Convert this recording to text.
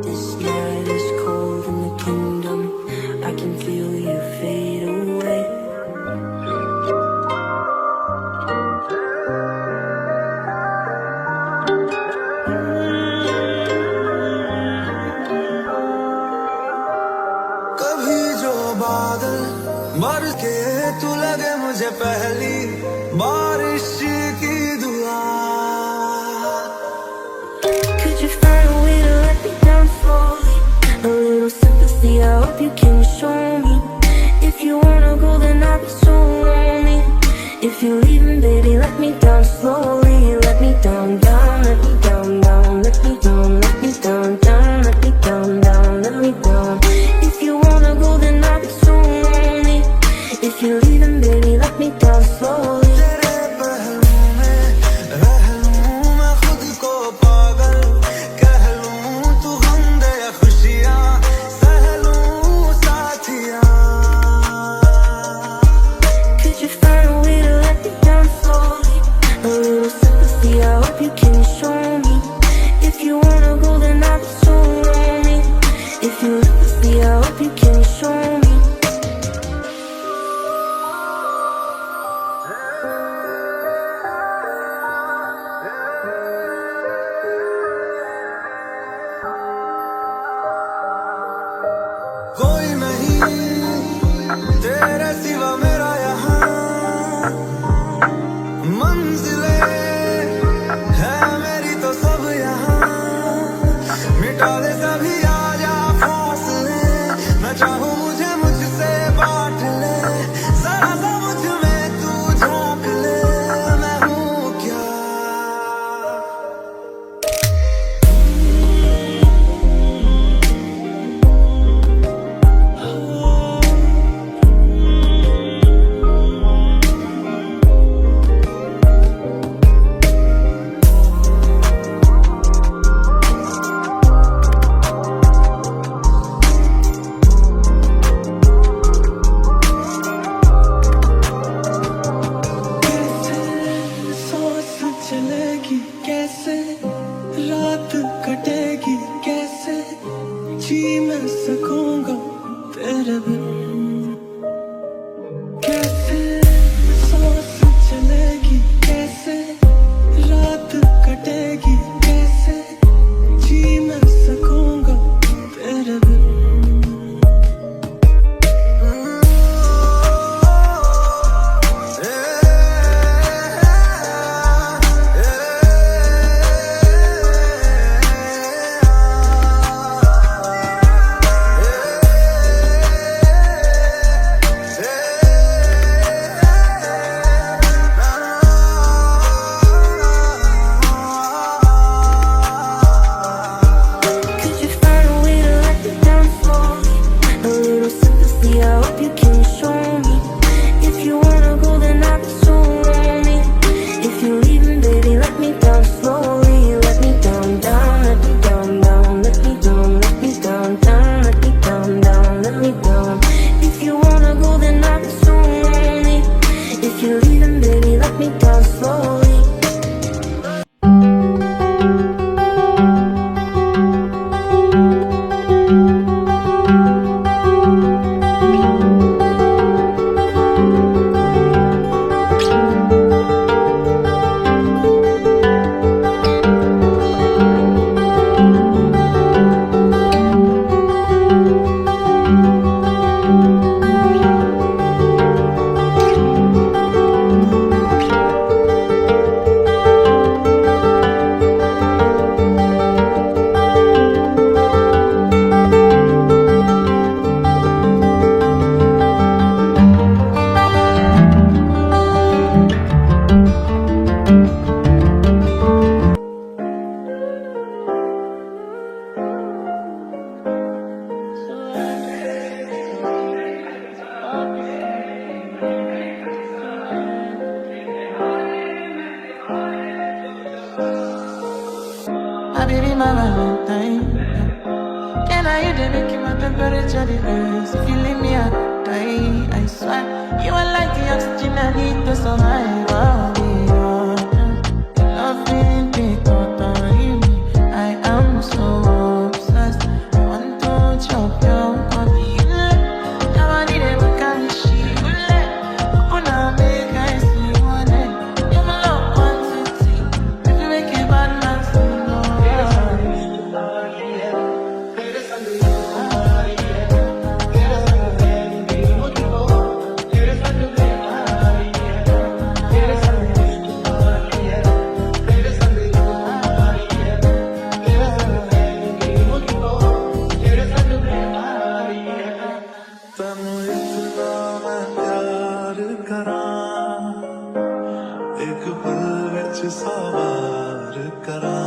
This night is cold in the kingdom. I can feel you fade away. कभी जो बादल बरस के तू लगे मुझे पहली बारिश की दुआ. Could you find a way to let me down slowly? A little sympathy, I hope you can show me. If you wanna go, then I'll be so lonely. If you're leaving, baby, let me down slowly. Let me down, down, let me down, down, let me down, let me down, down, let me down, down, let me down. If you wanna go, then I'll be so lonely. If you're leaving, baby, let me down slowly. तेरे पहलू में रह लूं मैं खुद को पागल कह लूं तू गम दे या खुशियां सह लूं साथिया. Could you find a way to let me down slowly? A little sympathy, I hope you can show me. If you wanna go, then I'll be so lonely. If you're sympathy, I hope you can show me. कोई नहीं तेरे सिवा मेरा यहाँ मंजिलें है मेरी तो सब यहाँ मिटा दे सभी आजा फासले मैं चाहूँ मुझे मुझसे बांट ले जरा सा मुझ में तू झांक ले मैं हूँ क्या. सांस चलेगी कैसे रात कटेगी कैसे जी मैं सकूंगा तेरे बिन. कैसे सांस चलेगी कैसे रात कटेगी कैसे जी मैं सकूंगा तेरे बिन. Could you find a way to let me down slowly? A little sympathy, I hope you can show me. If you wanna go, then I'll be so lonely. If you're leaving, baby, let me down slowly. Let me down, down, let me down, down, let me down, let me down, down, let me down, down, let me down. If you wanna go, then I'll be so lonely. If you're leaving, baby, let me down slowly. My baby, my Valentine. Can I hear the making my temperature the rise? If you leave me, I die. I swear, you are like the oxygen I need to survive. I'll be honest. You love me एक पल विच 100 बार करा